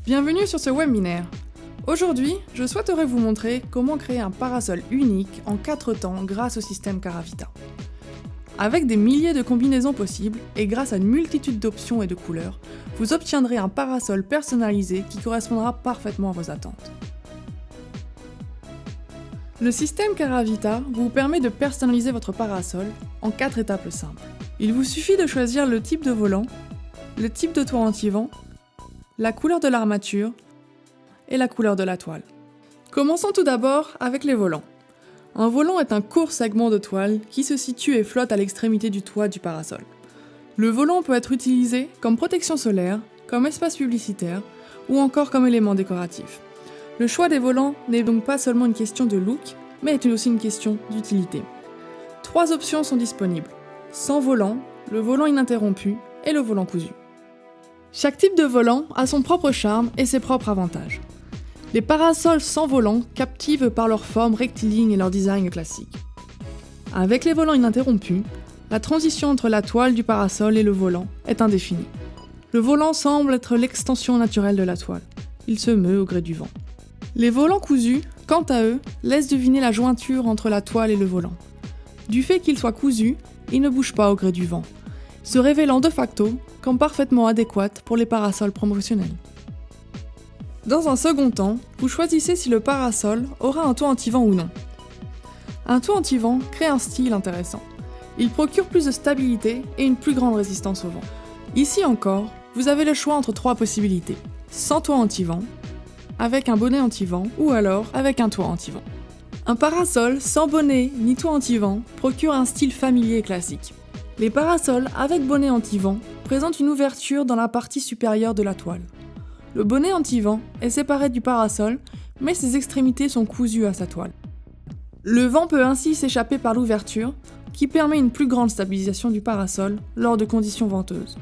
Bienvenue sur ce webinaire. Aujourd'hui, je souhaiterais vous montrer comment créer un parasol unique en 4 temps grâce au système Caravita. Avec des milliers de combinaisons possibles et grâce à une multitude d'options et de couleurs, vous obtiendrez un parasol personnalisé qui correspondra parfaitement à vos attentes. Le système Caravita vous permet de personnaliser votre parasol en 4 étapes simples. Il vous suffit de choisir le type de volant, le type de toit anti-vent, la couleur de l'armature et la couleur de la toile. Commençons tout d'abord avec les volants. Un volant est un court segment de toile qui se situe et flotte à l'extrémité du toit du parasol. Le volant peut être utilisé comme protection solaire, comme espace publicitaire ou encore comme élément décoratif. Le choix des volants n'est donc pas seulement une question de look, mais est aussi une question d'utilité. 3 options sont disponibles: sans volant, le volant ininterrompu et le volant cousu. Chaque type de volant a son propre charme et ses propres avantages. Les parasols sans volant captivent par leur forme rectiligne et leur design classique. Avec les volants ininterrompus, la transition entre la toile du parasol et le volant est indéfinie. Le volant semble être l'extension naturelle de la toile. Il se meut au gré du vent. Les volants cousus, quant à eux, laissent deviner la jointure entre la toile et le volant. Du fait qu'ils soient cousus, ils ne bougent pas au gré du vent, se révélant de facto comme parfaitement adéquates pour les parasols promotionnels. Dans un second temps, vous choisissez si le parasol aura un toit anti-vent ou non. Un toit anti-vent crée un style intéressant. Il procure plus de stabilité et une plus grande résistance au vent. Ici encore, vous avez le choix entre 3 possibilités: sans toit anti-vent, avec un bonnet anti-vent ou alors avec un toit anti-vent. Un parasol sans bonnet ni toit anti-vent procure un style familier et classique. Les parasols avec bonnet anti-vent présentent une ouverture dans la partie supérieure de la toile. Le bonnet anti-vent est séparé du parasol, mais ses extrémités sont cousues à sa toile. Le vent peut ainsi s'échapper par l'ouverture, qui permet une plus grande stabilisation du parasol lors de conditions venteuses.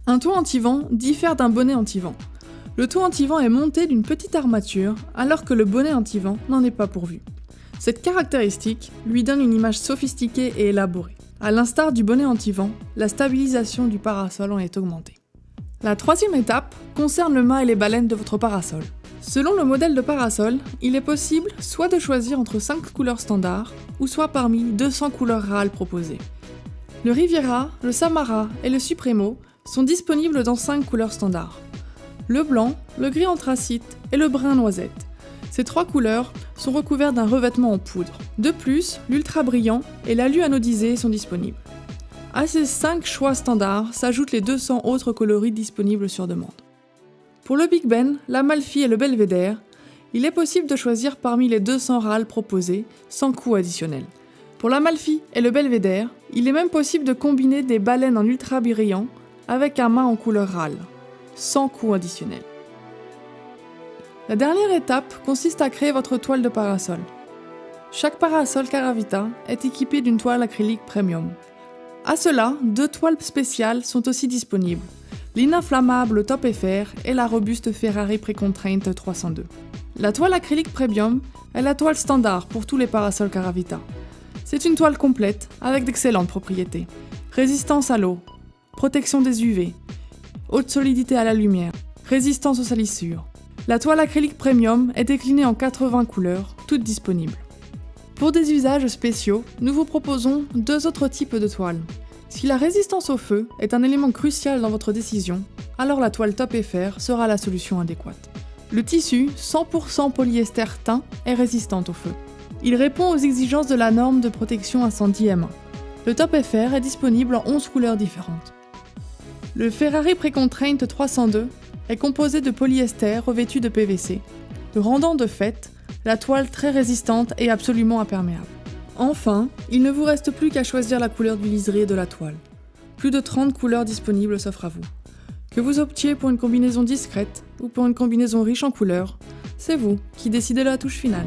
Un toit anti-vent diffère d'un bonnet anti-vent. Le toit anti-vent est monté d'une petite armature, alors que le bonnet anti-vent n'en est pas pourvu. Cette caractéristique lui donne une image sophistiquée et élaborée. À l'instar du bonnet anti-vent, la stabilisation du parasol en est augmentée. La 3e étape concerne le mât et les baleines de votre parasol. Selon le modèle de parasol, il est possible soit de choisir entre 5 couleurs standards, ou soit parmi 200 couleurs râles proposées. Le Riviera, le Samara et le Supremo sont disponibles dans 5 couleurs standards: le blanc, le gris anthracite et le brun noisette. Ces 3 couleurs sont recouvertes d'un revêtement en poudre. De plus, l'ultra brillant et l'alu anodisé sont disponibles. À ces 5 choix standards s'ajoutent les 200 autres coloris disponibles sur demande. Pour le Big Ben, l'Amalfi et le Belvédère, il est possible de choisir parmi les 200 râles proposés sans coût additionnel. Pour l'Amalfi et le Belvédère, il est même possible de combiner des baleines en ultra brillant avec un mât en couleur râle, sans coût additionnel. La dernière étape consiste à créer votre toile de parasol. Chaque parasol Caravita est équipé d'une toile acrylique premium. À cela, 2 toiles spéciales sont aussi disponibles: l'ininflammable Top FR et la robuste Ferrari Precontraint 302. La toile acrylique premium est la toile standard pour tous les parasols Caravita. C'est une toile complète avec d'excellentes propriétés: résistance à l'eau, protection des UV, haute solidité à la lumière, résistance aux salissures. La toile acrylique premium est déclinée en 80 couleurs, toutes disponibles. Pour des usages spéciaux, nous vous proposons 2 autres types de toiles. Si la résistance au feu est un élément crucial dans votre décision, alors la toile Top FR sera la solution adéquate. Le tissu 100% polyester teint est résistant au feu. Il répond aux exigences de la norme de protection incendie M1. Le Top FR est disponible en 11 couleurs différentes. Le Ferrari Precontraint 302 est composé de polyester revêtu de PVC, le rendant de fait la toile très résistante et absolument imperméable. Enfin, il ne vous reste plus qu'à choisir la couleur du liseré de la toile. Plus de 30 couleurs disponibles s'offrent à vous. Que vous optiez pour une combinaison discrète ou pour une combinaison riche en couleurs, c'est vous qui décidez de la touche finale.